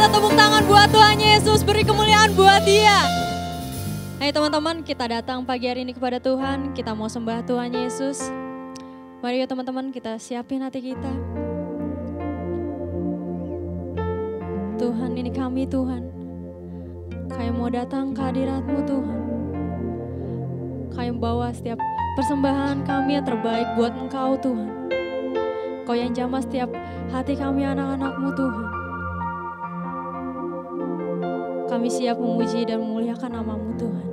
kita tepuk tangan buat Tuhan Yesus, beri kemuliaan buat Dia. Ayo teman-teman, kita datang pagi hari ini kepada Tuhan, kita mau sembah Tuhan Yesus. Mari ya teman-teman, kita siapin hati kita. Tuhan, ini kami Tuhan, kami mau datang ke hadirat-Mu Tuhan. Kami bawa setiap persembahan kami yang terbaik buat Engkau Tuhan. Kau yang jamah setiap hati kami anak-anak-Mu Tuhan. Kami siap memuji dan memuliakan nama-Mu Tuhan.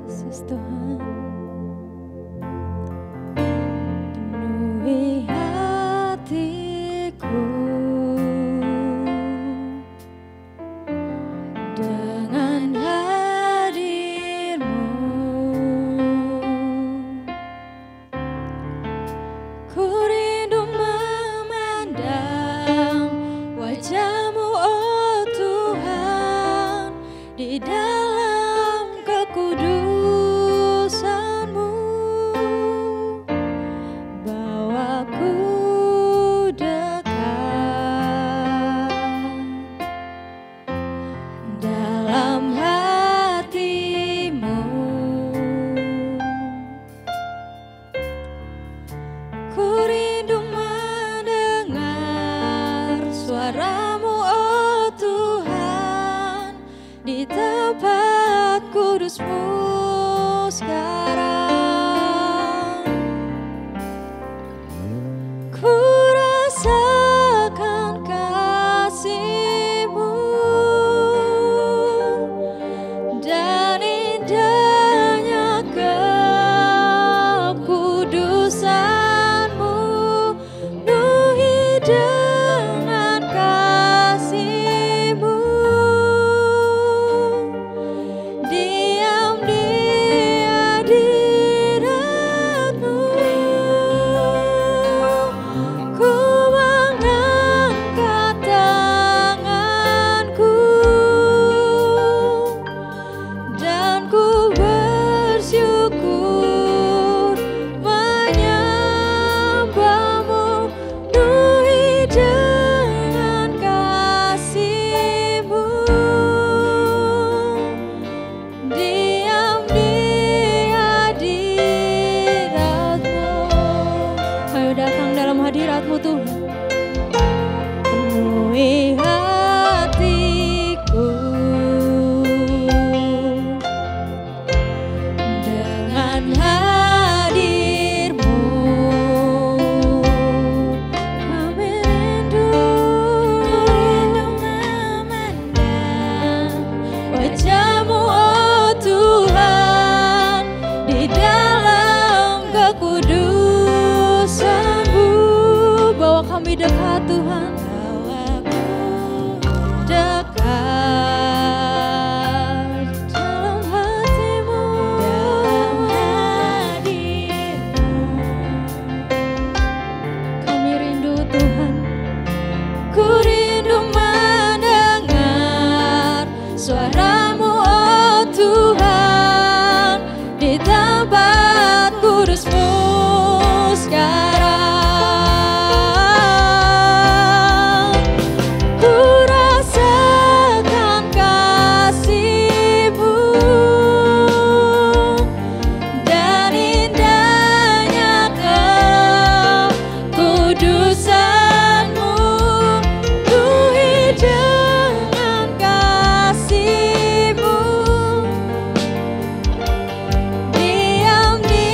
Yesus Tuhan, penuhi hatiku dengan hadir-Mu. Ku rindu memandang wajah-Mu, oh Tuhan, di dalam kekudusan-Mu. Bawaku dekat dalam hati-Mu. Ku rindu mendengar suara-Mu, oh Tuhan, di tempat kudus-Mu sekarang. Ku rasakan kasih-Mu dan indahnya kekudusan-Mu. Penuhi dengan kasih-Mu, diam di hadirat-Mu. Ku mengangkat tanganku dan ku bersyukur menyembah-Mu. Penuhi dengan kasih-Mu, diam di hadirat-Mu. Ayo datang dalam hadirat-Mu Tuhan. Penuhi hatiku dengan hadir-Mu. Kami rindu memandang wajah-Mu, oh Tuhan, di dalam kekudusan-Mu. Bawa kami dekat Tuhan, dekat dalam hati-Mu, dalam hadir-Mu. Kami rindu Tuhan, ku rindu mendengar suara-Mu, oh Tuhan, di tempat kudus-Mu sekarang. Ku rasakan kasih-Mu dan indahnya kekudusan-Mu. Penuhi dengan kasih-Mu, diam di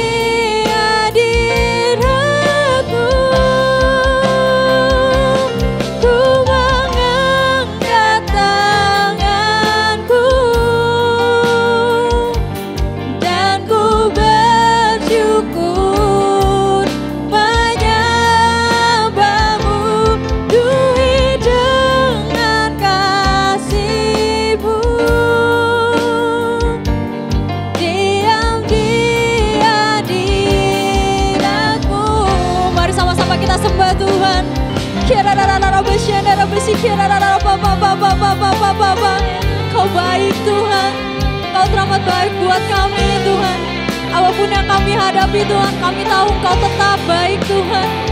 hadirat-Mu. Ku mengangkat tanganku dan ku bersyukur menyembah-Mu. Penuhi dengan kasih-Mu, diam di hadirat-Mu. Mari sama-sama kita sembah Tuhan. Kau baik Tuhan, Kau teramat baik buat kami Tuhan. Apapun yang kami hadapi Tuhan, kami tahu Engkau tetap baik Tuhan.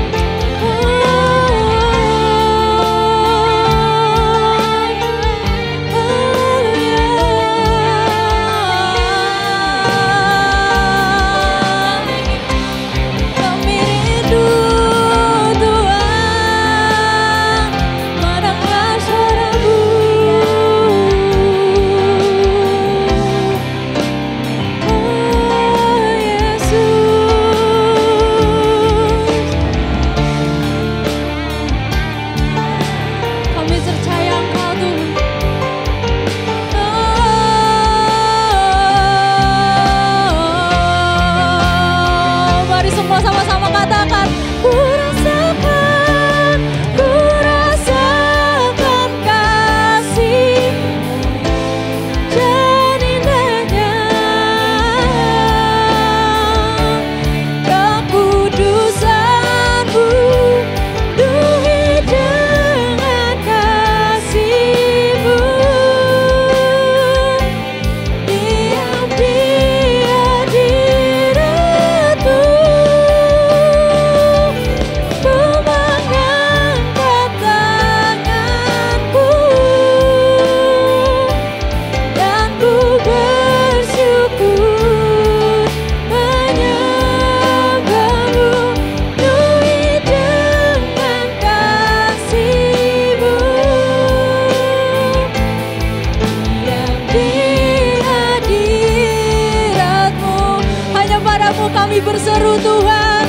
Kami berseru Tuhan,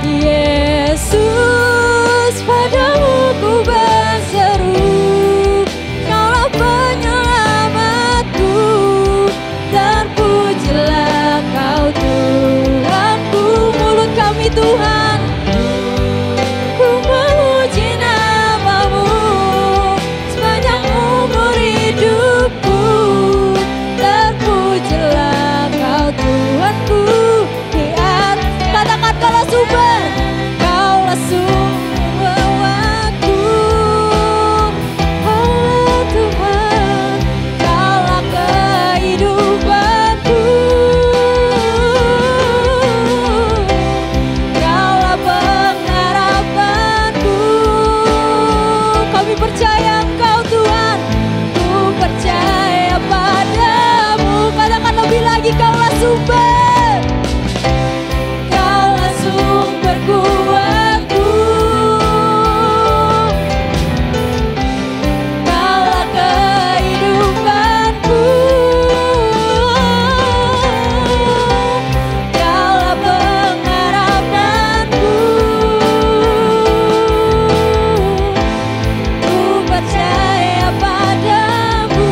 Yesus, padamu ku berseru, Kaulah penyelamatku, dan pujilah Kau Tuhanku. Mulut kami Tuhan, ku memuji namamu sepanjang umur hidupku. Terpujilah Kau Tuhanku di atas. Katakan Kaulah sumber, Kaulah sumber waktu. Kaulah Tuhan, Kaulah kehidupanku. Kaulah pengharapanku. Kami percaya Engkau Tuhan, ku percaya padamu. Katakan lebih lagi, Kaulah sumber, Kaulah sumber kuatku, Kaulah kehidupanku, Kaulah pengharapanku. Ku percaya padamu.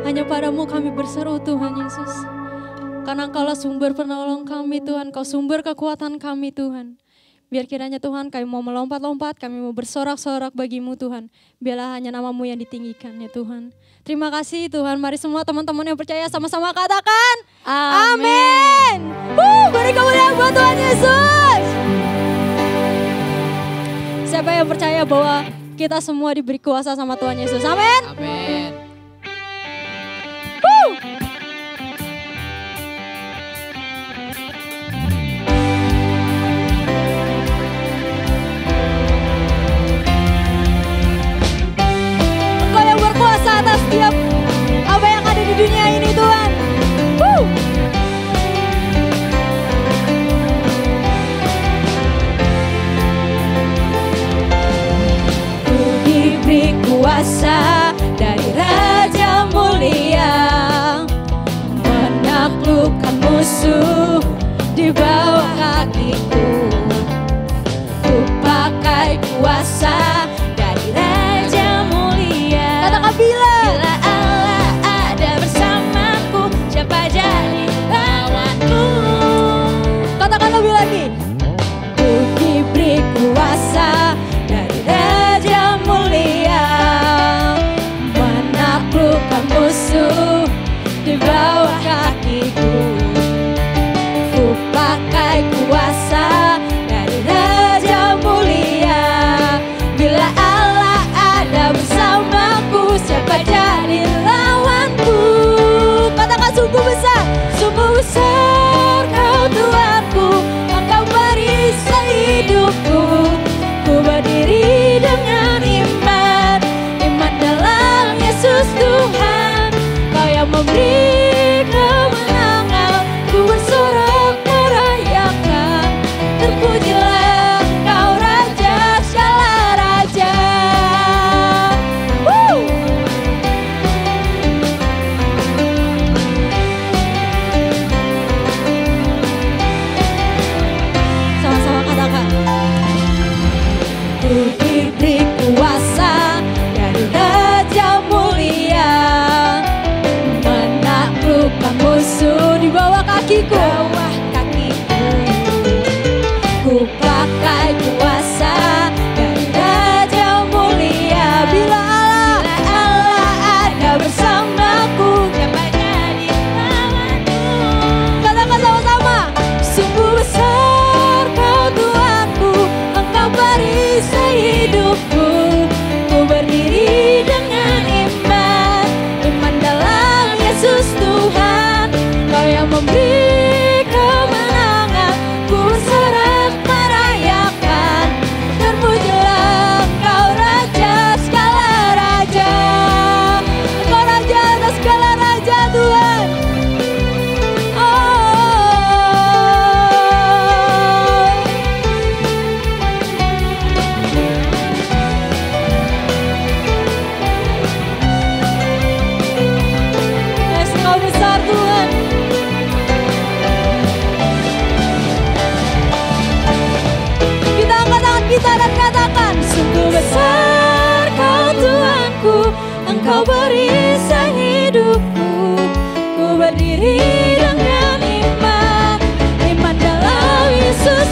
Hanya padamu kami berseru Tuhan Yesus. Karena Engkaulah sumber penolong kami Tuhan, Kau sumber kekuatan kami Tuhan. Biar kiranya Tuhan kami mau melompat-lompat, kami mau bersorak-sorak bagimu Tuhan. Biarlah hanya namamu yang ditinggikan ya Tuhan. Terima kasih Tuhan, mari semua teman-teman yang percaya sama-sama katakan amin. Beri kemuliaan buat Tuhan Yesus. Siapa yang percaya bahwa kita semua diberi kuasa sama Tuhan Yesus, amin. Amin. Engkau yang berkuasa atas setiap apa yang ada di dunia ini Tuhan. Ku diberi kuasa dari Raja Mulia, menaklukkan musuh di bawah kakiku. Ku pakai kuasa dari Raja Mulia. Katakan bila Allah ada bersamaku, siapa jadi lawanku? katakan lebih lagi. Ku diberi kuasa dari Raja Mulia, menaklukkan musuh di bawah kakiku. Ku pakai kuasa dari Raja Mulia. Bila Allah ada bersamaku, siapa jadi lawanku? Katakan sungguh besar. Sungguh besar Kau Tuhanku, Engkau perisai hidupku. Ku berdiri dengan iman, iman dalam Yesus Tuhan. Kau yang memberi kemenangan, ku bersorak merayakan. Terpujilah Kau Raja segala raja. Sama-sama katakan. Ku diberi kuasa dari Raja Mulia, menaklukkan musuh di bawah kakiku. Ku pakai kuasa dari Raja Mulia. Bila Allah ada bersamaku, siapa jadi lawanku? Katakan sama-sama. Sungguh besar Kau Tuhanku, Engkau perisai hidupku. Ku berdiri dengan iman, iman dalam Yesus Tuhan. Kau yang memberi kemenangan, ku bersorak merayakan. Terpujilah Kau Raja segala raja. Engkau Raja atas segala raja Tuhan. Yes, Engkau besar Tuhan. Kita angkat tangan kita dan katakan, sungguh besar Kau Tuhanku, Engkau perisai hidupku. Ku berdiri dengan iman, iman dalam Yesus.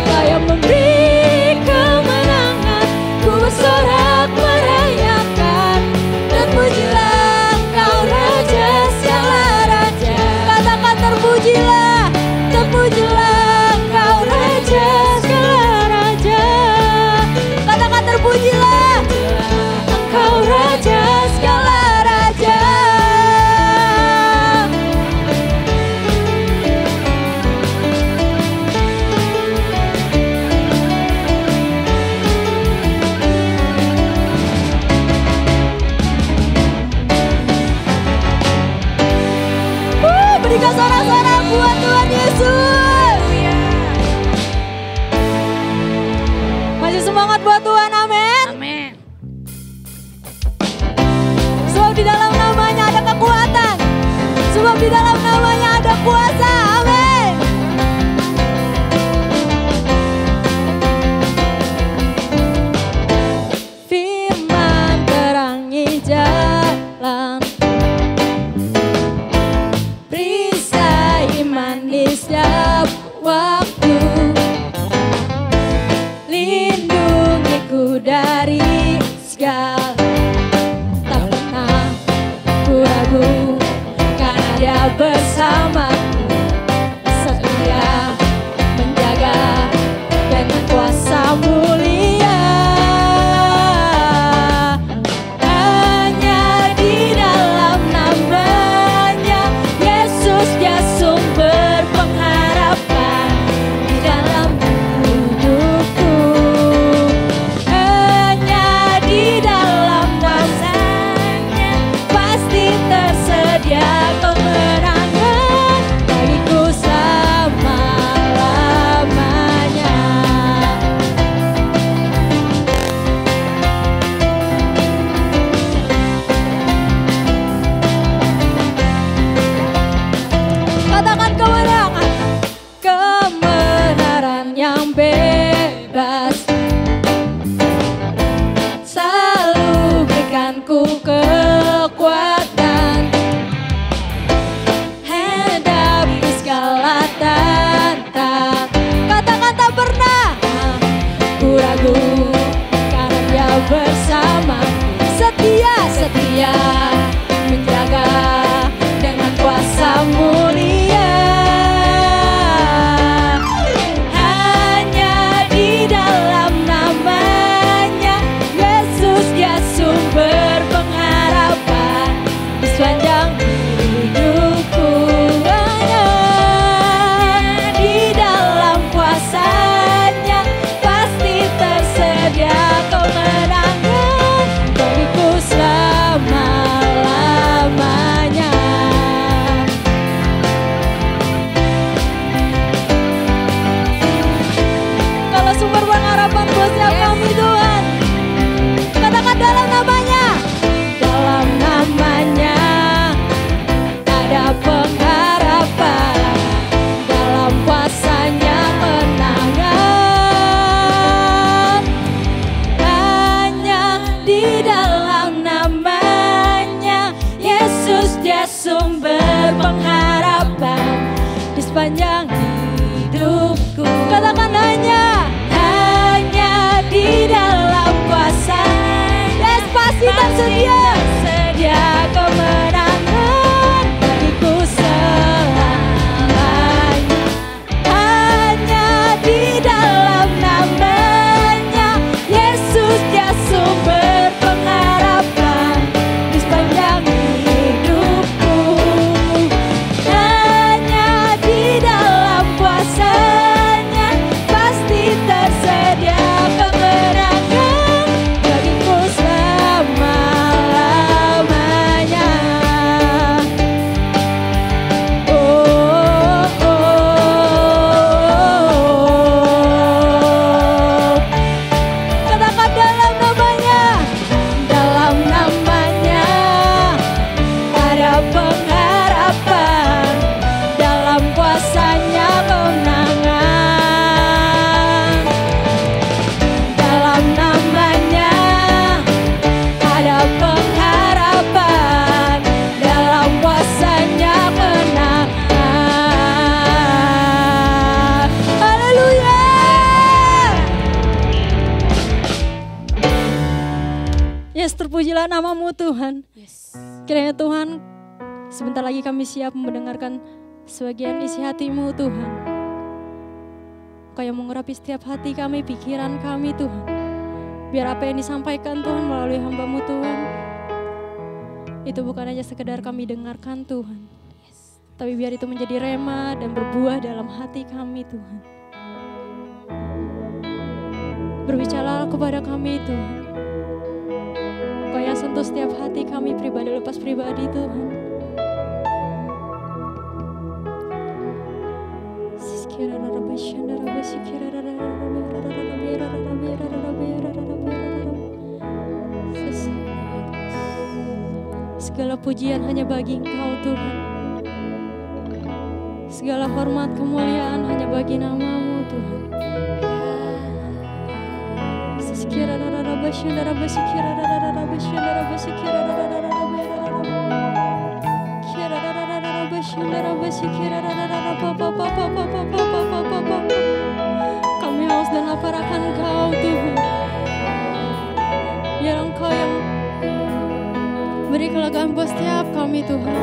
Kau yang memberi kemenangan, ku bersorak merayakan. Terpujilah Kau Raja segala raja. Katakan terpujilah, terpujilah Kau Raja segala raja. Katakan terpujilah, Engkau Raja segala raja. Berikan sorak-sorak buat Tuhan Yesus. Masih semangat buat Tuhan, amin. Amin. Sebab di dalam namanya ada kekuatan. Sebab di dalam namanya ada kuasa, amin. Firman terangi jalan bersamaku, setia menjaga dengan kuasa mulia. Hanya di dalam namanya Yesus dia sumber pengharapan di dalam hidupku. Hanya di dalam namanya pasti tersedia kemenangan bagiku selama-lamanya. Katakan kemenangan, kebenaran yang bebas selalu berikanku kekuatan hadapi segala tantang. Katakan tak pernah ku ragu karena dia bersamaku, setia menjaga dengan kuasa mulia. Hanya di dalam namanya Yesus dia sumber pengharapan di sepanjang hidupku. Hanya di dalam kuasanya pasti tersedia kemenangan bagiku selama-lamanya. Kalau sumber pengharapan buat setiap kami Tuhan, katakan dalam namanya. Dalam namanya ada pengharapan, dalam kuasanya kemenangan. Hanya di dalam namanya Yesus dia sumber pengharapan di sepanjang hidupku. Katakan hanya di dalam kuasa Yesus pasti tersedia kemenangan bagiku selamanya. Hanya di dalam namanya Yesus dia sumber pengharapan di sepanjang hidupku. Hanya di dalam kuasanya pasti tersedia kemenangan bagiku selama-lamanya. Oh, oh, oh. Katakan dalam namanya ada pengharapan, dalam kuasanya kemenangan. Dalam namanya ada pengharapan, dalam kuasanya kemenangan. Haleluya. Yes, terpujilah namamu Tuhan. Kiranya Tuhan, sebentar lagi kami siap mendengarkan sebagian isi hatimu Tuhan. Kau yang mengurapi setiap hati kami, pikiran kami Tuhan. Biar apa yang disampaikan Tuhan melalui hamba-Mu Tuhan, itu bukan hanya sekedar kami dengarkan Tuhan, tapi biar itu menjadi rema dan berbuah dalam hati kami Tuhan. Berbicara kepada kami Tuhan. Kau yang sentuh setiap hati kami pribadi lepas pribadi Tuhan. Segala pujian hanya bagi Engkau Tuhan. Segala hormat kemuliaan hanya bagi nama-Mu Tuhan. Kami haus dan lapar akan Engkau Tuhan. Biar Engkau yang beri kelegaan buat setiap kami Tuhan.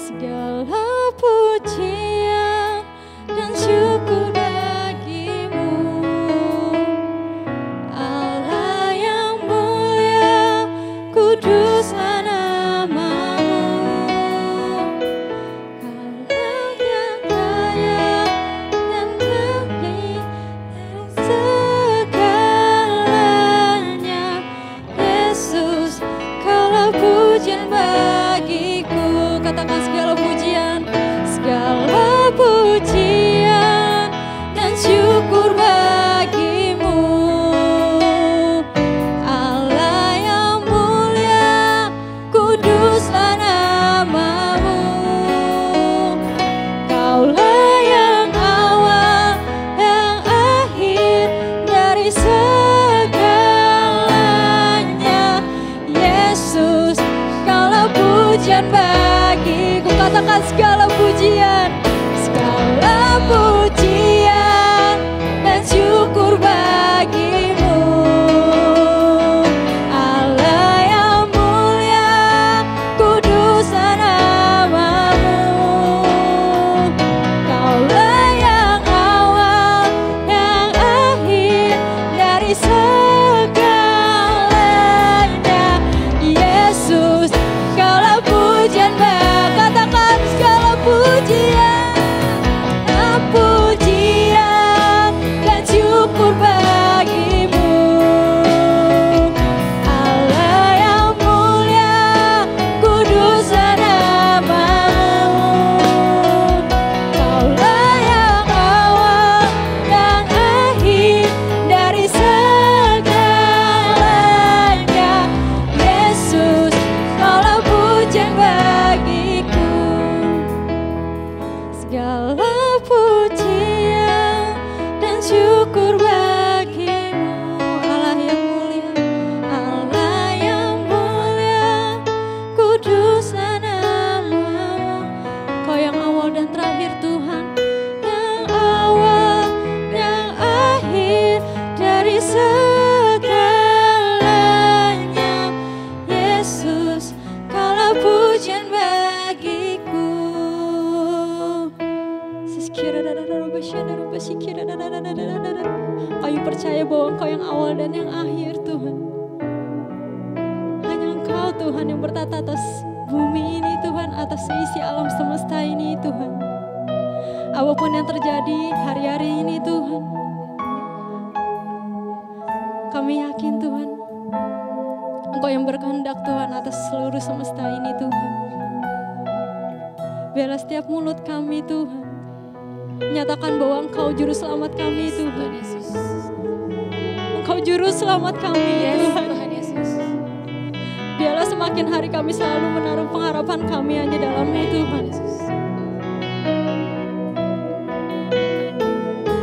Segala pujian dan syukur bagimu, Allah yang mulia, kuduslah namamu. Allah yang kaya dan tinggi segalanya, Yesus, Kaulah pujian bagiku. Katakan segala pujian dan syukur bagimu, Allah yang mulia, kuduslah namamu. Kaulah yang awal, yang akhir dari segalanya, Yesus, Kaulah pujian bagiku. Katakan segala pujian dan syukur bagimu, Allah yang mulia, kuduslah namamu. Kaulah yang awal, yang akhir dari segalanya, Yesus, Kaulah pujian bagiku. Katakan segala pujian dan syukur bagimu, Allah yang mulia, kuduslah namamu. Kaulah yang awal, yang akhir dari segalanya, Yesus, Kaulah pujian bagiku. Segala pujian dan syukur bagimu, Allah yang mulia, Allah yang mulia, kuduslah namamu. Kau yang awal dan terakhir Tuhan, yang awal, yang akhir dari segalanya, Yesus, Kaulah pujian bagiku. Kau percaya bahwa Engkau yang awal dan yang akhir Tuhan. Hanya Engkau Tuhan yang bertata atas bumi ini Tuhan, atas seisi alam semesta ini Tuhan. Apapun yang terjadi hari-hari ini Tuhan, kami yakin Tuhan, Engkau yang berkehendak Tuhan atas seluruh semesta ini Tuhan. Biarlah setiap mulut kami Tuhan menyatakan bahwa Engkau juru selamat kami Tuhan. Engkau juru selamat kami Tuhan. Biarlah semakin hari kami selalu menaruh pengharapan kami hanya dalam-Mu Tuhan.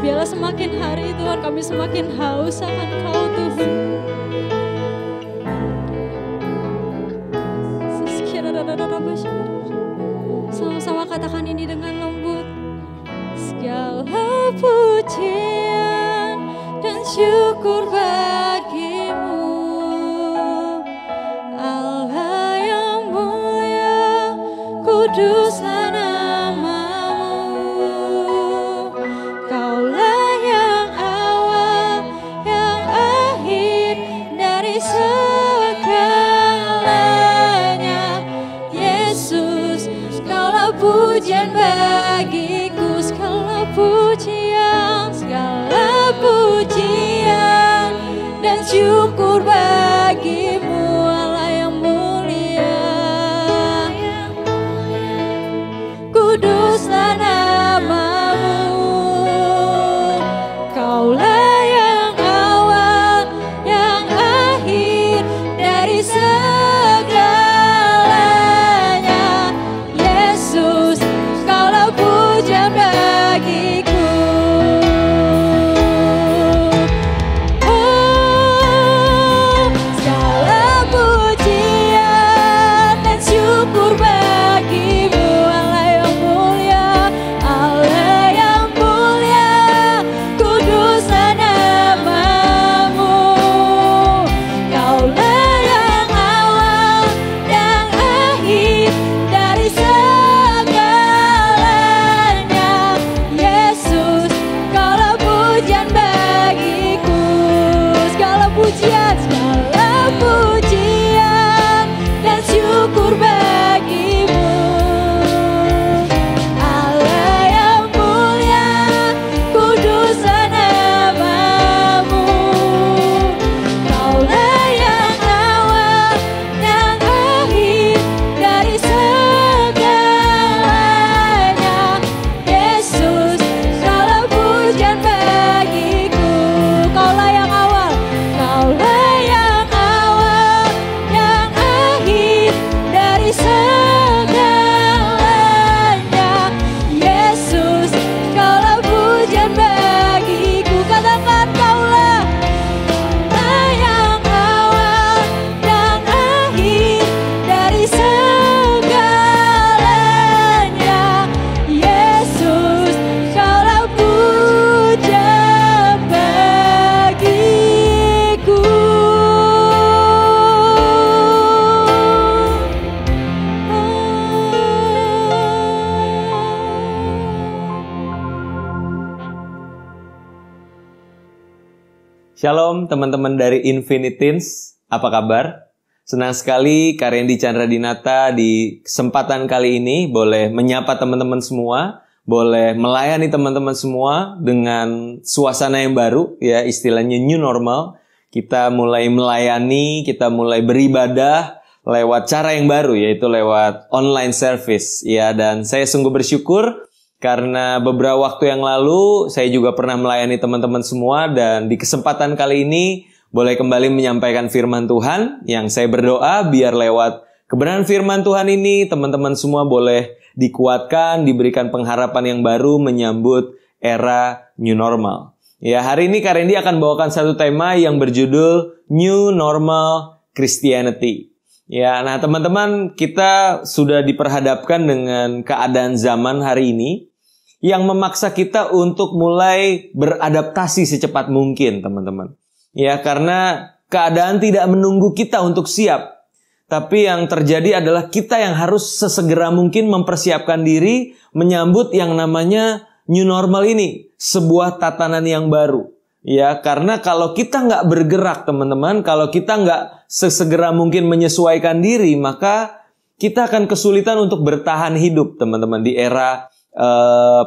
Biarlah semakin hari Tuhan kami semakin haus akan Engkau Tuhan. Sama-sama katakan ini dengan lembut. Segala pujian dan syukur bagimu, Allah yang mulia, kuduslah namamu. Kaulah yang awal, yang akhir dari segalanya, Yesus, Kaulah pujian bagiku. Segala pujian dan syukur bagimu, Allah yang mulia, kuduslah namamu. Kaulah yang awal, yang akhir dari segalanya, Yesus, Kaulah pujian bagiku. Oh, Shalom teman-teman dari Infinite Teens, apa kabar? Senang sekali Kak Randy Chandra Dinata di kesempatan kali ini boleh menyapa teman-teman semua, boleh melayani teman-teman semua dengan suasana yang baru, ya istilahnya new normal. Kita mulai melayani, kita mulai beribadah lewat cara yang baru, yaitu lewat online service, ya. Dan saya sungguh bersyukur karena beberapa waktu yang lalu saya juga pernah melayani teman-teman semua, dan di kesempatan kali ini boleh kembali menyampaikan firman Tuhan yang saya berdoa biar lewat kebenaran firman Tuhan ini teman-teman semua boleh dikuatkan, diberikan pengharapan yang baru menyambut era new normal. Ya, hari ini Kak Randy akan bawakan satu tema yang berjudul New Normal Christianity. Ya, nah teman-teman, kita sudah diperhadapkan dengan keadaan zaman hari ini yang memaksa kita untuk mulai beradaptasi secepat mungkin, teman-teman. Ya, karena keadaan tidak menunggu kita untuk siap. Tapi yang terjadi adalah kita yang harus sesegera mungkin mempersiapkan diri menyambut yang namanya new normal ini. Sebuah tatanan yang baru. Ya, karena kalau kita nggak bergerak, teman-teman, kalau kita nggak sesegera mungkin menyesuaikan diri, maka kita akan kesulitan untuk bertahan hidup, teman-teman, di era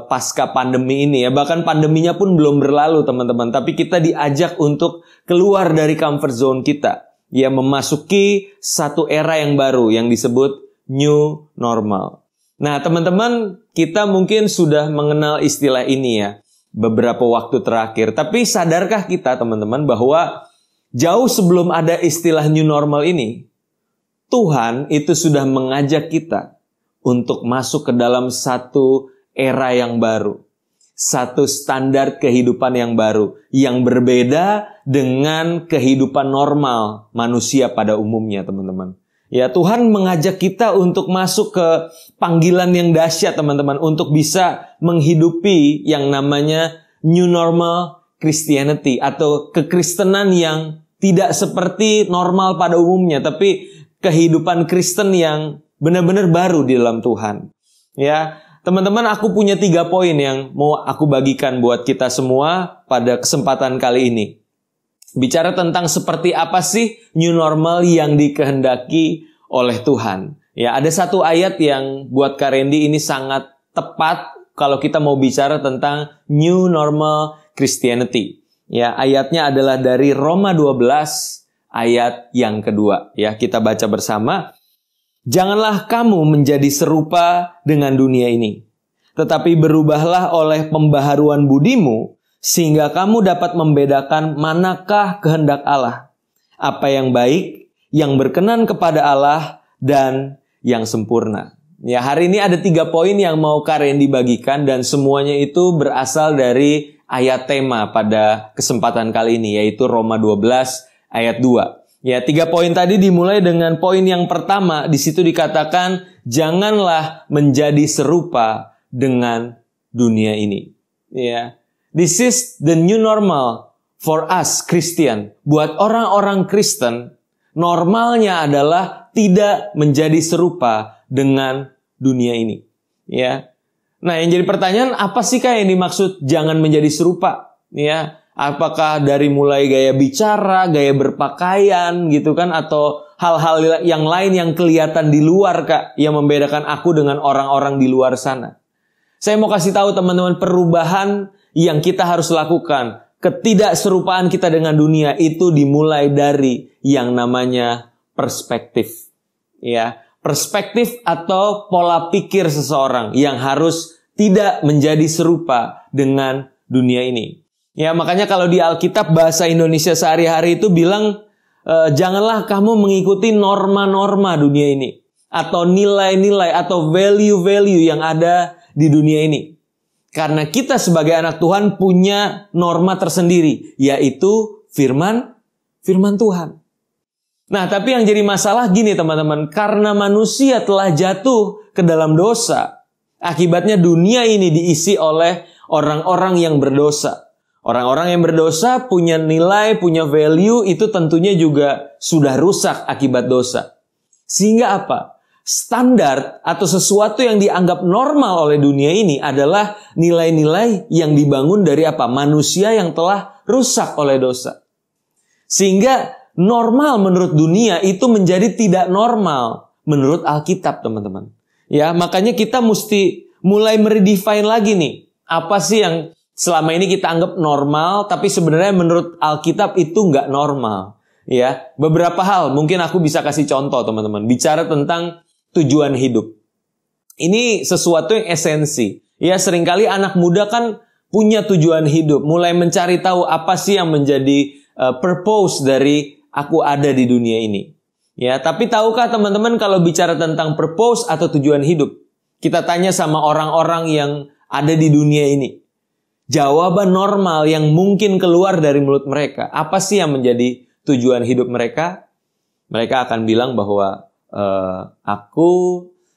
pasca pandemi ini, ya. Bahkan pandeminya pun belum berlalu, teman-teman, tapi kita diajak untuk keluar dari comfort zone kita, ya, memasuki satu era yang baru yang disebut new normal. Nah, teman-teman, kita mungkin sudah mengenal istilah ini, ya, beberapa waktu terakhir. Tapi sadarkah kita, teman-teman, bahwa jauh sebelum ada istilah new normal ini, Tuhan itu sudah mengajak kita untuk masuk ke dalam satu era yang baru. Satu standar kehidupan yang baru. Yang berbeda dengan kehidupan normal manusia pada umumnya, teman-teman. Ya, Tuhan mengajak kita untuk masuk ke panggilan yang dahsyat, teman-teman. Untuk bisa menghidupi yang namanya New Normal Christianity. Atau kekristenan yang tidak seperti normal pada umumnya. Tapi kehidupan Kristen yang benar-benar baru di dalam Tuhan. Ya, teman-teman, aku punya 3 poin yang mau aku bagikan buat kita semua pada kesempatan kali ini. Bicara tentang seperti apa sih new normal yang dikehendaki oleh Tuhan. Ya, ada satu ayat yang buat Kak Randy ini sangat tepat kalau kita mau bicara tentang new normal Christianity. Ya, ayatnya adalah dari Roma 12 ayat yang kedua. Ya, kita baca bersama. Janganlah kamu menjadi serupa dengan dunia ini, tetapi berubahlah oleh pembaharuan budimu, sehingga kamu dapat membedakan manakah kehendak Allah, apa yang baik, yang berkenan kepada Allah, dan yang sempurna. Ya, hari ini ada 3 poin yang mau Kak Randy bagikan, dan semuanya itu berasal dari ayat tema pada kesempatan kali ini, yaitu Roma 12 ayat 2. Ya, 3 poin tadi dimulai dengan poin yang pertama. Di situ dikatakan, janganlah menjadi serupa dengan dunia ini. Ya, this is the new normal for us Christian. Buat orang-orang Kristen, normalnya adalah tidak menjadi serupa dengan dunia ini. Ya, nah yang jadi pertanyaan, apa sih Kak yang dimaksud jangan menjadi serupa? Ya. Apakah dari mulai gaya bicara, gaya berpakaian gitu kan, atau hal-hal yang lain yang kelihatan di luar, Kak, yang membedakan aku dengan orang-orang di luar sana. Saya mau kasih tahu teman-teman, perubahan yang kita harus lakukan, ketidakserupaan kita dengan dunia itu dimulai dari yang namanya perspektif. Ya, perspektif atau pola pikir seseorang yang harus tidak menjadi serupa dengan dunia ini. Ya, makanya kalau di Alkitab bahasa Indonesia sehari-hari itu bilang, janganlah kamu mengikuti norma-norma dunia ini. Atau nilai-nilai atau value-value yang ada di dunia ini. Karena kita sebagai anak Tuhan punya norma tersendiri, yaitu firman Tuhan. Nah, tapi yang jadi masalah gini teman-teman, karena manusia telah jatuh ke dalam dosa, akibatnya dunia ini diisi oleh orang-orang yang berdosa. Orang-orang yang berdosa punya nilai, punya value, itu tentunya juga sudah rusak akibat dosa. Sehingga apa? Standar atau sesuatu yang dianggap normal oleh dunia ini adalah nilai-nilai yang dibangun dari apa? Manusia yang telah rusak oleh dosa. Sehingga normal menurut dunia itu menjadi tidak normal menurut Alkitab, teman-teman. Ya, makanya kita mesti mulai meredefine lagi nih. Apa sih yang selama ini kita anggap normal, tapi sebenarnya menurut Alkitab itu nggak normal. Ya, beberapa hal mungkin aku bisa kasih contoh, teman-teman. Bicara tentang tujuan hidup. Ini sesuatu yang esensi. Ya, seringkali anak muda kan punya tujuan hidup, mulai mencari tahu apa sih yang menjadi purpose dari aku ada di dunia ini. Ya, tapi tahukah teman-teman kalau bicara tentang purpose atau tujuan hidup, kita tanya sama orang-orang yang ada di dunia ini. Jawaban normal yang mungkin keluar dari mulut mereka, apa sih yang menjadi tujuan hidup mereka? Mereka akan bilang bahwa aku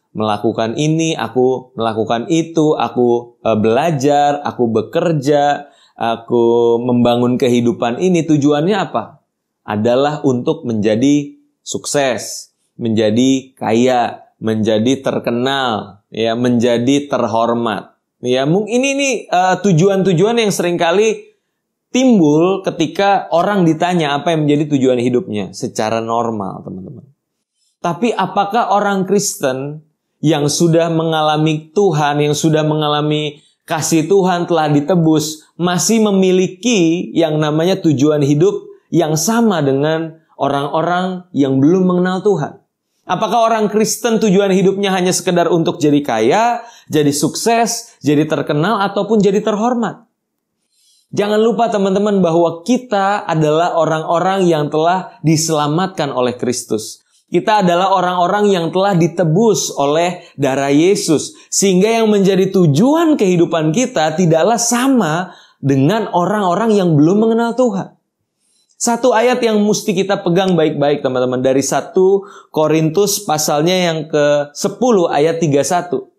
melakukan ini, aku melakukan itu, aku belajar, aku bekerja, aku membangun kehidupan ini. Tujuannya apa? Adalah untuk menjadi sukses, menjadi kaya, menjadi terkenal, ya, menjadi terhormat. Ya, ini tujuan-tujuan yang seringkali timbul ketika orang ditanya apa yang menjadi tujuan hidupnya secara normal, teman-teman. Tapi apakah orang Kristen yang sudah mengalami Tuhan, yang sudah mengalami kasih Tuhan, telah ditebus, masih memiliki yang namanya tujuan hidup yang sama dengan orang-orang yang belum mengenal Tuhan? Apakah orang Kristen tujuan hidupnya hanya sekedar untuk jadi kaya, jadi sukses, jadi terkenal, ataupun jadi terhormat? Jangan lupa teman-teman bahwa kita adalah orang-orang yang telah diselamatkan oleh Kristus. Kita adalah orang-orang yang telah ditebus oleh darah Yesus. Sehingga yang menjadi tujuan kehidupan kita tidaklah sama dengan orang-orang yang belum mengenal Tuhan. Satu ayat yang mesti kita pegang baik-baik teman-teman. Dari 1 Korintus pasalnya yang ke-10 ayat 31.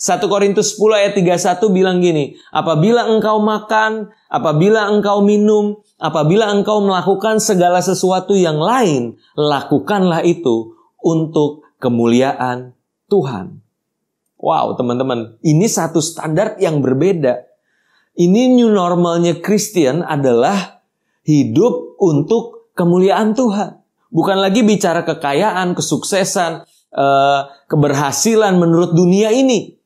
1 Korintus 10 ayat 31 bilang gini. Apabila engkau makan, apabila engkau minum, apabila engkau melakukan segala sesuatu yang lain, lakukanlah itu untuk kemuliaan Tuhan. Wow, teman-teman, ini satu standar yang berbeda. Ini new normalnya Kristen adalah hidup untuk kemuliaan Tuhan. Bukan lagi bicara kekayaan, kesuksesan, keberhasilan menurut dunia ini.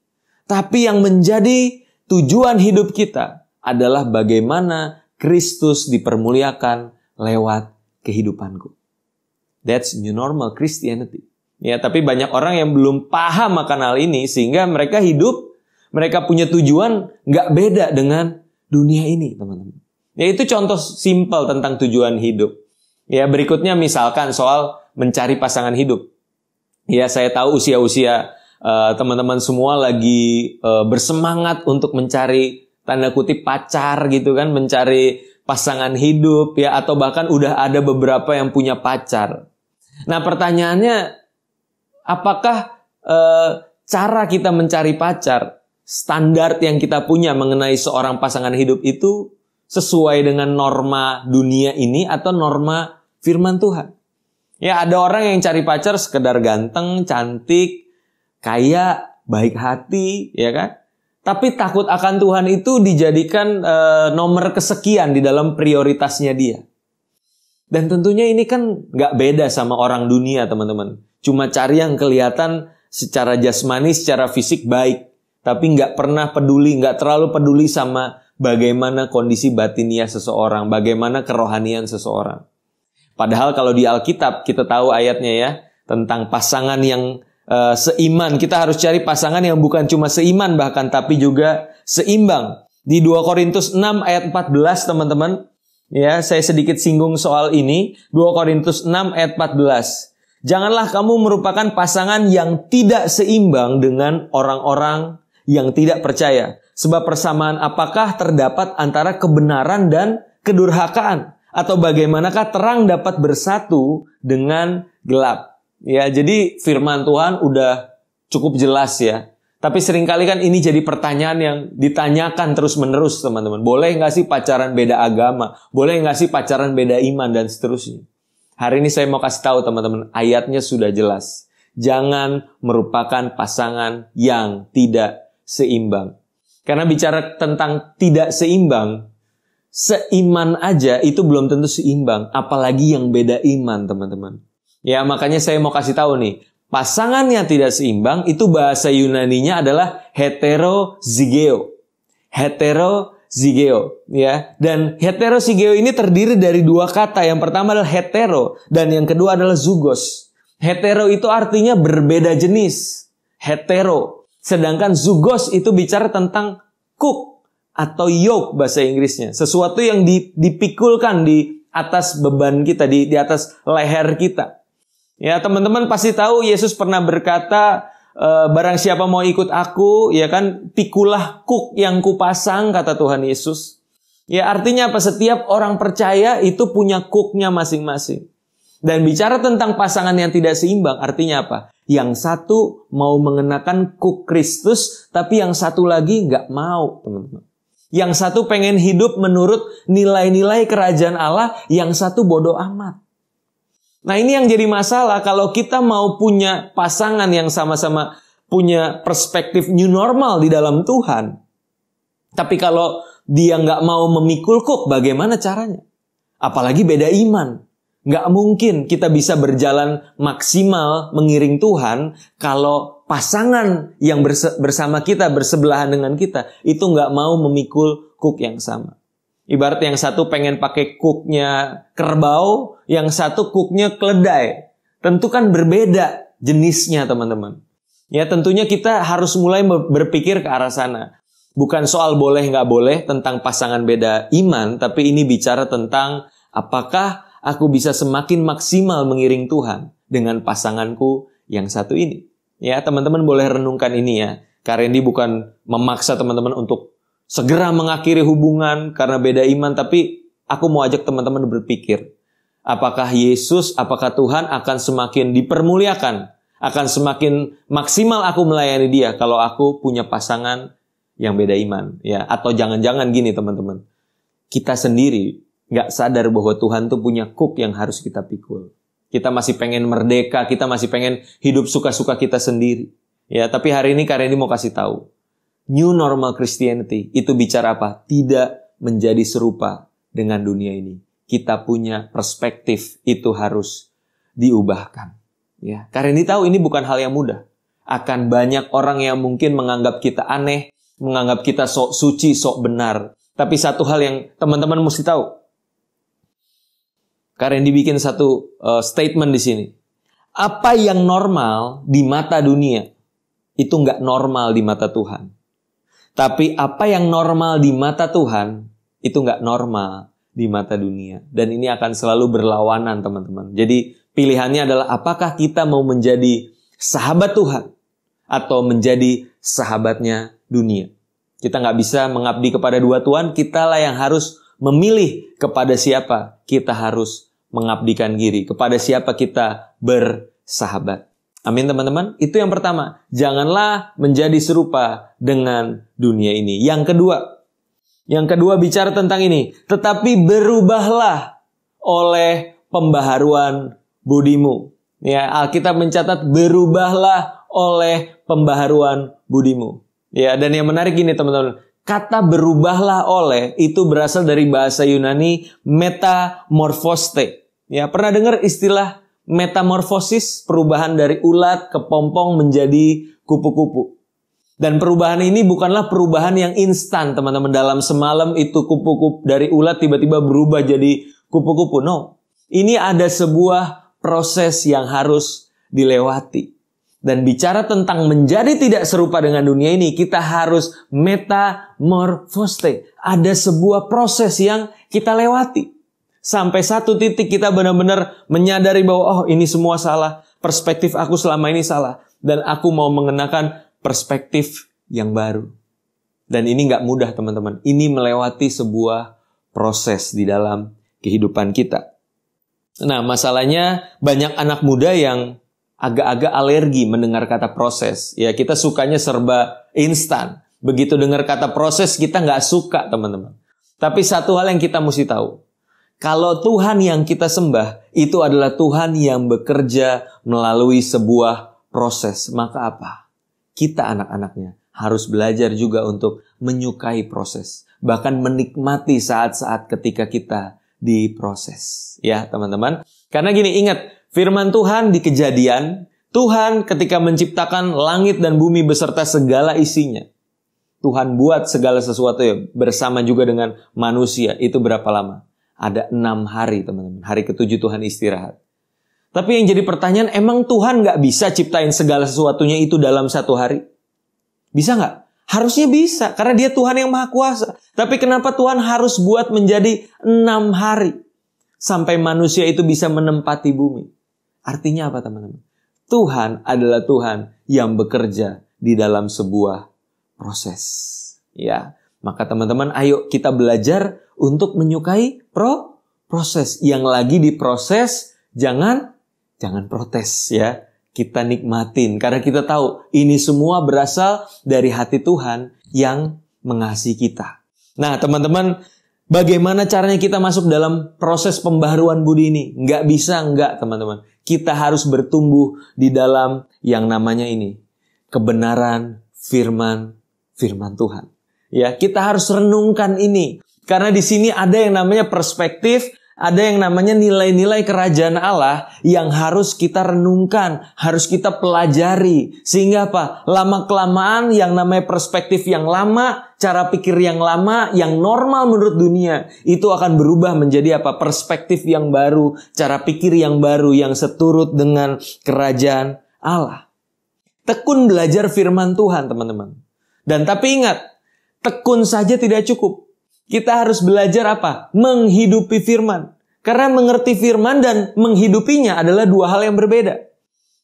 Tapi yang menjadi tujuan hidup kita adalah bagaimana Kristus dipermuliakan lewat kehidupanku. That's new normal Christianity. Ya, tapi banyak orang yang belum paham akan hal ini sehingga mereka hidup, mereka punya tujuan nggak beda dengan dunia ini, teman-teman. Ya, itu contoh simpel tentang tujuan hidup. Ya, berikutnya misalkan soal mencari pasangan hidup. Ya, saya tahu usia-usia teman-teman semua lagi bersemangat untuk mencari tanda kutip pacar gitu kan, mencari pasangan hidup ya, atau bahkan udah ada beberapa yang punya pacar. Nah, pertanyaannya, apakah cara kita mencari pacar, standar yang kita punya mengenai seorang pasangan hidup itu sesuai dengan norma dunia ini atau norma firman Tuhan? Ya, ada orang yang cari pacar sekedar ganteng, cantik, kaya, baik hati, ya kan? Tapi takut akan Tuhan itu dijadikan nomor kesekian di dalam prioritasnya dia. Dan tentunya ini kan gak beda sama orang dunia, teman-teman. Cuma cari yang kelihatan secara jasmani, secara fisik baik. Tapi gak pernah peduli, gak terlalu peduli sama bagaimana kondisi batiniah seseorang, bagaimana kerohanian seseorang. Padahal kalau di Alkitab kita tahu ayatnya ya, tentang pasangan yang seiman. Kita harus cari pasangan yang bukan cuma seiman bahkan, tapi juga seimbang. Di 2 Korintus 6 ayat 14 teman-teman, ya, saya sedikit singgung soal ini. 2 Korintus 6 ayat 14. Janganlah kamu merupakan pasangan yang tidak seimbang dengan orang-orang yang tidak percaya. Sebab persamaan apakah terdapat antara kebenaran dan kedurhakaan? Atau bagaimanakah terang dapat bersatu dengan gelap? Ya, jadi firman Tuhan udah cukup jelas ya. Tapi seringkali kan ini jadi pertanyaan yang ditanyakan terus-menerus, teman-teman. Boleh nggak sih pacaran beda agama? Boleh nggak sih pacaran beda iman? Dan seterusnya. Hari ini saya mau kasih tahu teman-teman, ayatnya sudah jelas. Jangan merupakan pasangan yang tidak seimbang. Karena bicara tentang tidak seimbang, seiman aja itu belum tentu seimbang, apalagi yang beda iman, teman-teman. Ya, makanya saya mau kasih tahu nih, pasangan yang tidak seimbang itu bahasa Yunaninya adalah heterozygeo. Heterozygeo, ya. Dan heterozygeo ini terdiri dari dua kata. Yang pertama adalah hetero dan yang kedua adalah zugos. Hetero itu artinya berbeda jenis. Hetero. Sedangkan zugos itu bicara tentang kuk atau yoke bahasa Inggrisnya. Sesuatu yang dipikulkan di atas beban kita, di atas leher kita. Ya, teman-teman pasti tahu Yesus pernah berkata, barang siapa mau ikut aku, ya kan, pikulah kuk yang kupasang, kata Tuhan Yesus. Ya, artinya apa? Setiap orang percaya itu punya kuknya masing-masing. Dan bicara tentang pasangan yang tidak seimbang, artinya apa? Yang satu mau mengenakan kuk Kristus, tapi yang satu lagi nggak mau, teman-teman. Yang satu pengen hidup menurut nilai-nilai kerajaan Allah, yang satu bodoh amat. Nah, ini yang jadi masalah kalau kita mau punya pasangan yang sama-sama punya perspektif new normal di dalam Tuhan. Tapi kalau dia nggak mau memikul kuk, bagaimana caranya? Apalagi beda iman. Nggak mungkin kita bisa berjalan maksimal mengiring Tuhan kalau pasangan yang bersama kita, bersebelahan dengan kita, itu nggak mau memikul kuk yang sama. Ibarat yang satu pengen pakai kuknya kerbau, yang satu kuknya keledai. Tentu kan berbeda jenisnya, teman-teman. Ya, tentunya kita harus mulai berpikir ke arah sana. Bukan soal boleh nggak boleh tentang pasangan beda iman, tapi ini bicara tentang apakah aku bisa semakin maksimal mengiring Tuhan dengan pasanganku yang satu ini. Ya, teman-teman boleh renungkan ini ya. Karendi bukan memaksa teman-teman untuk segera mengakhiri hubungan karena beda iman, tapi aku mau ajak teman-teman berpikir. Apakah Yesus, apakah Tuhan akan semakin dipermuliakan, akan semakin maksimal aku melayani dia kalau aku punya pasangan yang beda iman. Ya, atau jangan-jangan gini teman-teman. Kita sendiri nggak sadar bahwa Tuhan tuh punya kuk yang harus kita pikul. Kita masih pengen merdeka, kita masih pengen hidup suka-suka kita sendiri. Ya, tapi hari ini Karendi mau kasih tahu. New normal Christianity itu bicara apa? Tidak menjadi serupa dengan dunia ini. Kita punya perspektif, itu harus diubahkan. Ya, Karendi tahu ini bukan hal yang mudah. Akan banyak orang yang mungkin menganggap kita aneh, menganggap kita sok suci, sok benar. Tapi satu hal yang teman-teman mesti tahu. Karendi bikin satu statement di sini. Apa yang normal di mata dunia, itu nggak normal di mata Tuhan. Tapi apa yang normal di mata Tuhan, itu nggak normal di mata dunia. Dan ini akan selalu berlawanan, teman-teman. Jadi pilihannya adalah apakah kita mau menjadi sahabat Tuhan atau menjadi sahabatnya dunia. Kita nggak bisa mengabdi kepada dua Tuhan, kitalah yang harus memilih kepada siapa kita harus mengabdikan diri, kepada siapa kita bersahabat. Amin, teman-teman. Itu yang pertama. Janganlah menjadi serupa dengan dunia ini. Yang kedua bicara tentang ini. Tetapi berubahlah oleh pembaharuan budimu. Ya, Alkitab mencatat berubahlah oleh pembaharuan budimu. Ya, dan yang menarik ini teman-teman. Kata berubahlah oleh itu berasal dari bahasa Yunani metamorphoste. Ya, pernah dengar istilah metamorfosis, perubahan dari ulat ke pompong menjadi kupu-kupu. Dan perubahan ini bukanlah perubahan yang instan, teman-teman. Dalam semalam itu kupu-kupu dari ulat tiba-tiba berubah jadi kupu-kupu. No. Ini ada sebuah proses yang harus dilewati. Dan bicara tentang menjadi tidak serupa dengan dunia ini, kita harus metamorfoste. Ada sebuah proses yang kita lewati. Sampai satu titik kita benar-benar menyadari bahwa oh ini semua salah. Perspektif aku selama ini salah. Dan aku mau mengenakan perspektif yang baru. Dan ini nggak mudah teman-teman. Ini melewati sebuah proses di dalam kehidupan kita. Nah, masalahnya banyak anak muda yang agak-agak alergi mendengar kata proses. Ya, kita sukanya serba instan. Begitu dengar kata proses kita nggak suka teman-teman. Tapi satu hal yang kita mesti tahu. Kalau Tuhan yang kita sembah, itu adalah Tuhan yang bekerja melalui sebuah proses. Maka apa? Kita anak-anaknya harus belajar juga untuk menyukai proses. bahkan menikmati saat-saat ketika kita diproses. Ya teman-teman, karena gini, ingat firman Tuhan di Kejadian, Tuhan ketika menciptakan langit dan bumi beserta segala isinya, Tuhan buat segala sesuatu ya, bersama juga dengan manusia. Itu berapa lama? Ada 6 hari teman-teman. Hari ke-7 Tuhan istirahat. Tapi yang jadi pertanyaan, emang Tuhan nggak bisa ciptain segala sesuatunya itu dalam 1 hari? Bisa nggak? Harusnya bisa, karena dia Tuhan yang Maha Kuasa. Tapi kenapa Tuhan harus buat menjadi 6 hari? Sampai manusia itu bisa menempati bumi. Artinya apa teman-teman? Tuhan adalah Tuhan yang bekerja di dalam sebuah proses. Ya, maka teman-teman ayo kita belajar untuk menyukai proses. Yang lagi diproses, jangan protes ya. Kita nikmatin karena kita tahu ini semua berasal dari hati Tuhan yang mengasihi kita. Nah teman-teman, bagaimana caranya kita masuk dalam proses pembaharuan budi ini? Nggak bisa, nggak teman-teman. Kita harus bertumbuh di dalam yang namanya ini, kebenaran firman Tuhan. Ya, kita harus renungkan ini. Karena di sini ada yang namanya perspektif, ada yang namanya nilai-nilai kerajaan Allah yang harus kita renungkan, harus kita pelajari. Sehingga apa? Lama-kelamaan yang namanya perspektif yang lama, cara pikir yang lama, yang normal menurut dunia, itu akan berubah menjadi apa? Perspektif yang baru, cara pikir yang baru, yang seturut dengan kerajaan Allah. Tekun belajar firman Tuhan, teman-teman. Dan tapi ingat, tekun saja tidak cukup. Kita harus belajar apa? Menghidupi firman. Karena mengerti firman dan menghidupinya adalah 2 hal yang berbeda.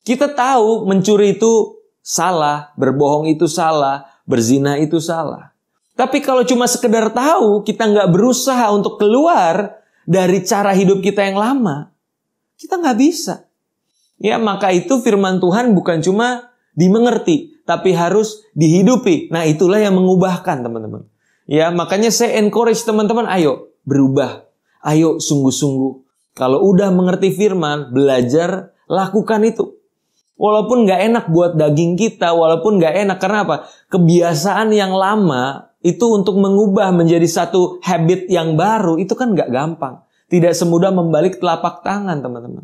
Kita tahu mencuri itu salah, berbohong itu salah, berzina itu salah. Tapi kalau cuma sekedar tahu, kita nggak berusaha untuk keluar dari cara hidup kita yang lama, kita nggak bisa. Ya, maka itu firman Tuhan bukan cuma dimengerti, tapi harus dihidupi. Nah, itulah yang mengubahkan, teman-teman. Ya, makanya saya encourage teman-teman, ayo berubah. Ayo sungguh-sungguh. Kalau udah mengerti firman, belajar, lakukan itu. Walaupun gak enak buat daging kita, walaupun gak enak. Karena apa? Kebiasaan yang lama itu untuk mengubah menjadi satu habit yang baru, itu kan gak gampang. Tidak semudah membalik telapak tangan, teman-teman.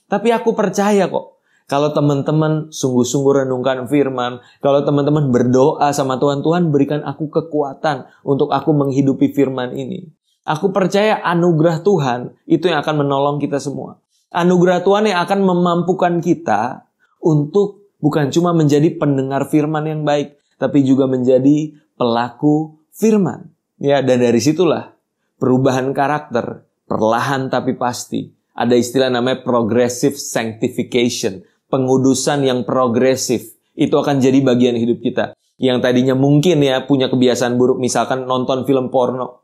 Tapi aku percaya kok. Kalau teman-teman sungguh-sungguh renungkan firman, kalau teman-teman berdoa sama Tuhan, Tuhan berikan aku kekuatan untuk aku menghidupi firman ini. Aku percaya anugerah Tuhan itu yang akan menolong kita semua. Anugerah Tuhan yang akan memampukan kita untuk bukan cuma menjadi pendengar firman yang baik, tapi juga menjadi pelaku firman. Ya, dan dari situlah perubahan karakter, perlahan tapi pasti. Ada istilah namanya progressive sanctification. Pengudusan yang progresif. Itu akan jadi bagian hidup kita. Yang tadinya mungkin ya punya kebiasaan buruk. Misalkan nonton film porno.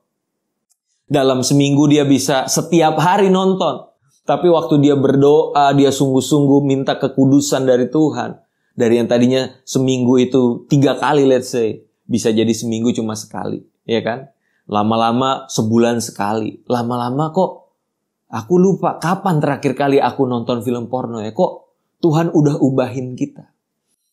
Dalam seminggu dia bisa setiap hari nonton. Tapi waktu dia berdoa, dia sungguh-sungguh minta kekudusan dari Tuhan. Dari yang tadinya seminggu itu 3 kali let's say. Bisa jadi seminggu cuma sekali. Ya kan? Lama-lama sebulan sekali. Lama-lama kok aku lupa kapan terakhir kali aku nonton film porno ya. Kok Tuhan udah ubahin kita.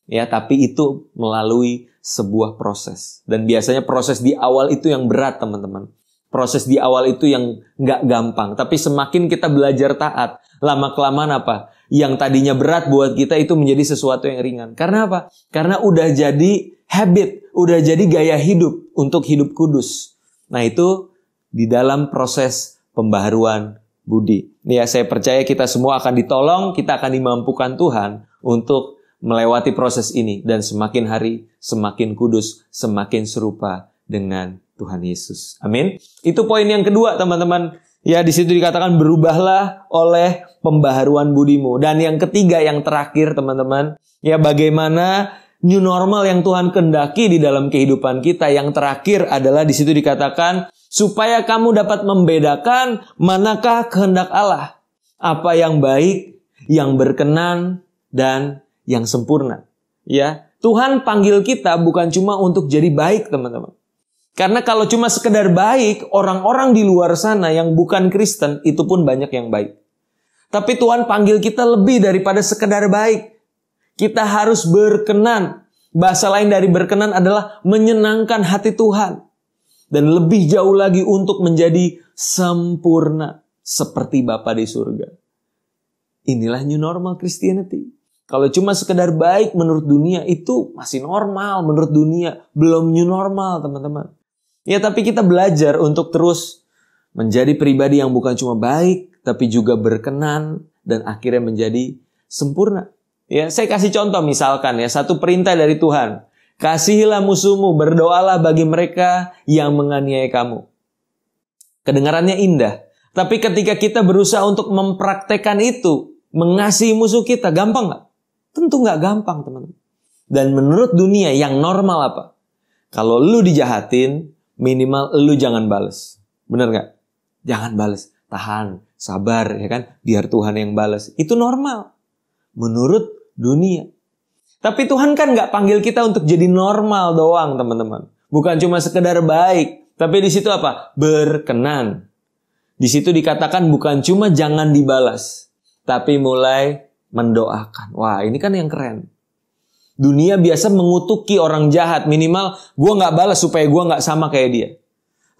Ya, tapi itu melalui sebuah proses. Dan biasanya proses di awal itu yang berat, teman-teman. Proses di awal itu yang nggak gampang. Tapi semakin kita belajar taat, lama-kelamaan apa? Yang tadinya berat buat kita itu menjadi sesuatu yang ringan. Karena apa? Karena udah jadi habit, udah jadi gaya hidup untuk hidup kudus. Nah, itu di dalam proses pembaharuan budi. Ya, saya percaya kita semua akan ditolong, kita akan dimampukan Tuhan untuk melewati proses ini. Dan semakin hari, semakin kudus, semakin serupa dengan Tuhan Yesus. Amin. Itu poin yang kedua, teman-teman. Ya, di situ dikatakan berubahlah oleh pembaharuan budimu. Dan yang ketiga, yang terakhir, teman-teman. Ya, bagaimana new normal yang Tuhan kehendaki di dalam kehidupan kita. Yang terakhir adalah di situ dikatakan supaya kamu dapat membedakan manakah kehendak Allah. Apa yang baik, yang berkenan, dan yang sempurna. Ya, Tuhan panggil kita bukan cuma untuk jadi baik, teman-teman. Karena kalau cuma sekedar baik, orang-orang di luar sana yang bukan Kristen, itu pun banyak yang baik. Tapi Tuhan panggil kita lebih daripada sekedar baik. Kita harus berkenan. Bahasa lain dari berkenan adalah menyenangkan hati Tuhan. Dan lebih jauh lagi untuk menjadi sempurna seperti Bapa di surga. Inilah new normal Christianity. Kalau cuma sekedar baik menurut dunia itu masih normal menurut dunia. Belum new normal teman-teman. Ya tapi kita belajar untuk terus menjadi pribadi yang bukan cuma baik tapi juga berkenan dan akhirnya menjadi sempurna. Ya, saya kasih contoh misalkan ya, satu perintah dari Tuhan. Kasihilah musuhmu, berdoalah bagi mereka yang menganiaya kamu. Kedengarannya indah. Tapi ketika kita berusaha untuk mempraktekkan itu, mengasihi musuh kita, gampang nggak? Tentu nggak gampang, teman-teman. Dan menurut dunia yang normal apa? Kalau lu dijahatin, minimal lu jangan bales. Bener nggak? Jangan bales. Tahan, sabar, ya kan? Biar Tuhan yang bales. Itu normal. Menurut dunia. Tapi Tuhan kan nggak panggil kita untuk jadi normal doang, teman-teman. Bukan cuma sekedar baik. Tapi di situ apa? Berkenan. Di situ dikatakan bukan cuma jangan dibalas. Tapi mulai mendoakan. Wah, ini kan yang keren. Dunia biasa mengutuki orang jahat. Minimal gue gak balas supaya gue gak sama kayak dia.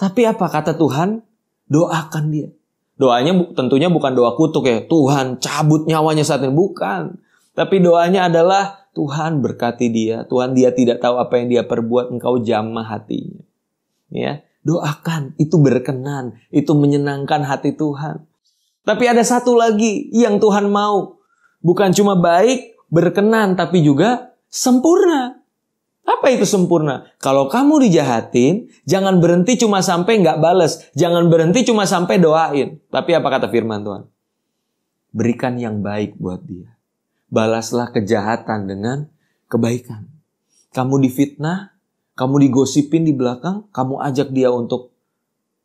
Tapi apa kata Tuhan? Doakan dia. Doanya tentunya bukan doa kutuk ya. Tuhan cabut nyawanya saat ini. Bukan. Tapi doanya adalah Tuhan berkati dia. Tuhan dia tidak tahu apa yang dia perbuat. Engkau jamah hatinya. Ya, doakan. Itu berkenan. Itu menyenangkan hati Tuhan. Tapi ada satu lagi yang Tuhan mau. Bukan cuma baik, berkenan, tapi juga sempurna. Apa itu sempurna? Kalau kamu dijahatin, jangan berhenti cuma sampai nggak balas. Jangan berhenti cuma sampai doain. Tapi apa kata firman Tuhan? Berikan yang baik buat dia. Balaslah kejahatan dengan kebaikan. Kamu difitnah, kamu digosipin di belakang, kamu ajak dia untuk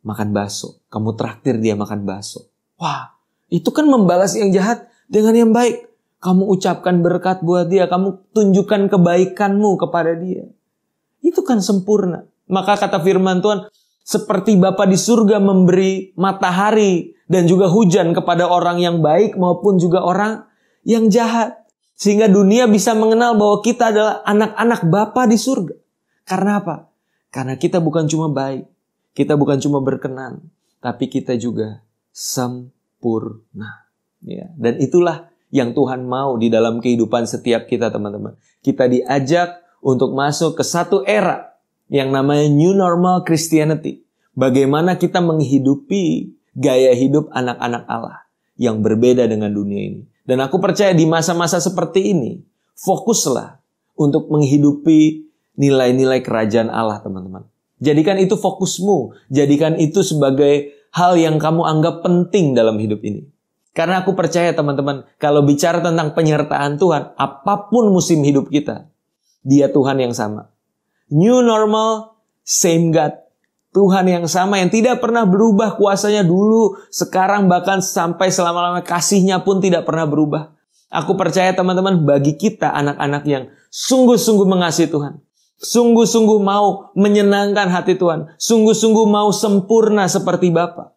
makan bakso. Kamu traktir dia makan bakso. Wah, itu kan membalas yang jahat dengan yang baik. Kamu ucapkan berkat buat dia. Kamu tunjukkan kebaikanmu kepada dia. Itu kan sempurna. Maka kata firman Tuhan, seperti Bapa di surga memberi matahari dan juga hujan kepada orang yang baik maupun juga orang yang jahat. Sehingga dunia bisa mengenal bahwa kita adalah anak-anak Bapa di surga. Karena apa? Karena kita bukan cuma baik. Kita bukan cuma berkenan. Tapi kita juga sempurna. Ya, dan itulah yang Tuhan mau di dalam kehidupan setiap kita, teman-teman. Kita diajak untuk masuk ke satu era yang namanya New Normal Christianity. Bagaimana kita menghidupi gaya hidup anak-anak Allah yang berbeda dengan dunia ini. Dan aku percaya di masa-masa seperti ini, fokuslah untuk menghidupi nilai-nilai kerajaan Allah, teman-teman. Jadikan itu fokusmu. Jadikan itu sebagai hal yang kamu anggap penting dalam hidup ini. Karena aku percaya teman-teman, kalau bicara tentang penyertaan Tuhan, apapun musim hidup kita, Dia Tuhan yang sama. New normal, same God. Tuhan yang sama yang tidak pernah berubah kuasanya dulu, sekarang bahkan sampai selama-lamanya kasihnya pun tidak pernah berubah. Aku percaya teman-teman, bagi kita anak-anak yang sungguh-sungguh mengasihi Tuhan, sungguh-sungguh mau menyenangkan hati Tuhan, sungguh-sungguh mau sempurna seperti Bapa.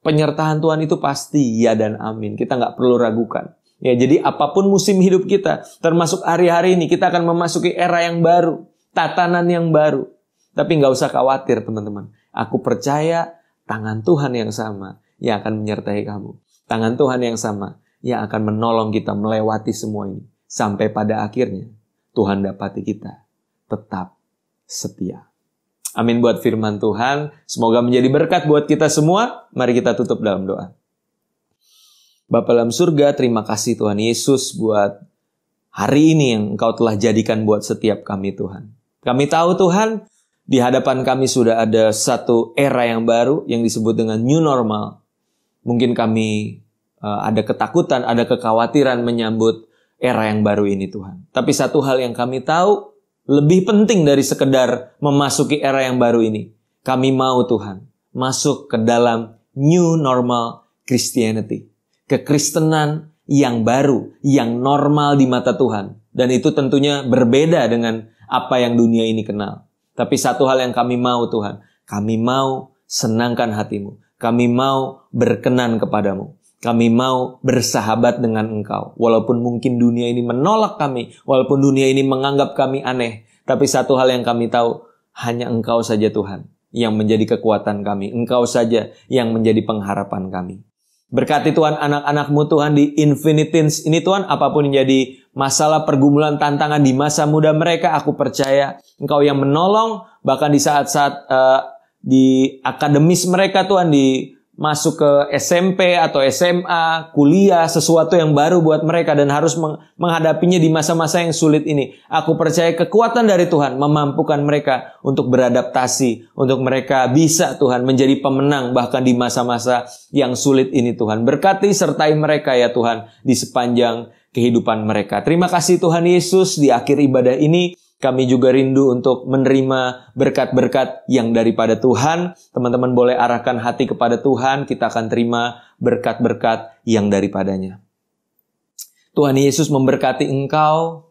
Penyertaan Tuhan itu pasti ya dan amin. Kita nggak perlu ragukan. Ya, jadi apapun musim hidup kita, termasuk hari-hari ini, kita akan memasuki era yang baru, tatanan yang baru. Tapi nggak usah khawatir teman-teman. Aku percaya tangan Tuhan yang sama yang akan menyertai kamu. Tangan Tuhan yang sama yang akan menolong kita melewati semua ini. Sampai pada akhirnya Tuhan dapati kita tetap setia. Amin buat firman Tuhan. Semoga menjadi berkat buat kita semua. Mari kita tutup dalam doa. Bapa dalam surga, terima kasih Tuhan Yesus buat hari ini yang Engkau telah jadikan buat setiap kami Tuhan. Kami tahu Tuhan, di hadapan kami sudah ada satu era yang baru yang disebut dengan new normal. Mungkin kami ada ketakutan, ada kekhawatiran menyambut era yang baru ini Tuhan. Tapi satu hal yang kami tahu, lebih penting dari sekedar memasuki era yang baru ini. Kami mau Tuhan masuk ke dalam new normal Christianity. Kekristenan yang baru, yang normal di mata Tuhan. Dan itu tentunya berbeda dengan apa yang dunia ini kenal. Tapi satu hal yang kami mau Tuhan, kami mau senangkan hatimu. Kami mau berkenan kepadamu. Kami mau bersahabat dengan Engkau. Walaupun mungkin dunia ini menolak kami. Walaupun dunia ini menganggap kami aneh. Tapi satu hal yang kami tahu. Hanya Engkau saja Tuhan yang menjadi kekuatan kami. Engkau saja yang menjadi pengharapan kami. Berkati Tuhan anak-anak-Mu Tuhan di Infinite Teens ini Tuhan, apapun yang jadi masalah, pergumulan, tantangan di masa muda mereka, aku percaya Engkau yang menolong, bahkan di saat-saat di akademis mereka Tuhan, di masuk ke SMP atau SMA, kuliah, sesuatu yang baru buat mereka dan harus menghadapinya di masa-masa yang sulit ini. Aku percaya kekuatan dari Tuhan memampukan mereka untuk beradaptasi, untuk mereka bisa Tuhan menjadi pemenang bahkan di masa-masa yang sulit ini Tuhan. Berkati sertai mereka ya Tuhan di sepanjang kehidupan mereka. Terima kasih Tuhan Yesus, di akhir ibadah ini kami juga rindu untuk menerima berkat-berkat yang daripada Tuhan. Teman-teman boleh arahkan hati kepada Tuhan, kita akan terima berkat-berkat yang daripadanya. Tuhan Yesus memberkati engkau.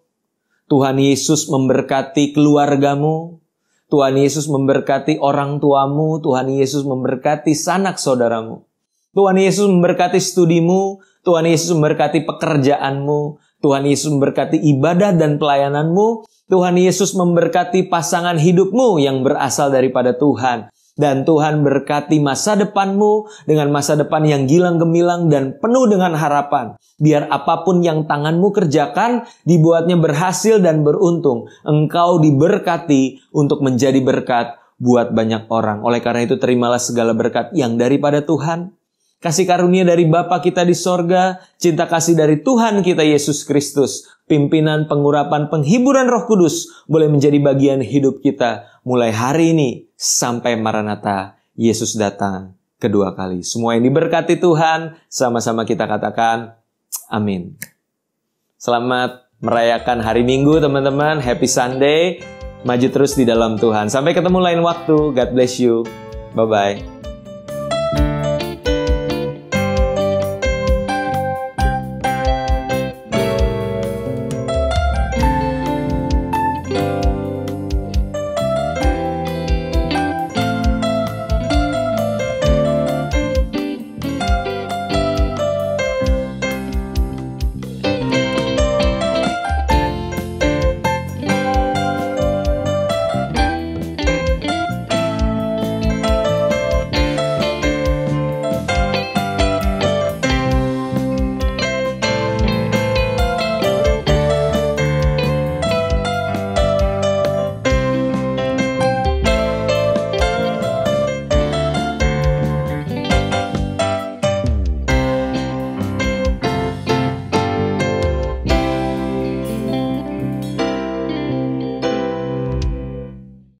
Tuhan Yesus memberkati keluargamu. Tuhan Yesus memberkati orang tuamu. Tuhan Yesus memberkati sanak saudaramu. Tuhan Yesus memberkati studimu. Tuhan Yesus memberkati pekerjaanmu. Tuhan Yesus memberkati ibadah dan pelayananmu. Tuhan Yesus memberkati pasangan hidupmu yang berasal daripada Tuhan. Dan Tuhan berkati masa depanmu dengan masa depan yang gilang gemilang dan penuh dengan harapan. Biar apapun yang tanganmu kerjakan, dibuatnya berhasil dan beruntung. Engkau diberkati untuk menjadi berkat buat banyak orang. Oleh karena itu terimalah segala berkat yang daripada Tuhan. Kasih karunia dari Bapa kita di sorga, cinta kasih dari Tuhan kita Yesus Kristus, pimpinan, pengurapan, penghiburan Roh Kudus boleh menjadi bagian hidup kita mulai hari ini sampai Maranatha, Yesus datang kedua kali. Semua yang diberkati Tuhan, sama-sama kita katakan amin. Selamat merayakan hari Minggu teman-teman, Happy Sunday, maju terus di dalam Tuhan. Sampai ketemu lain waktu, God bless you, bye-bye.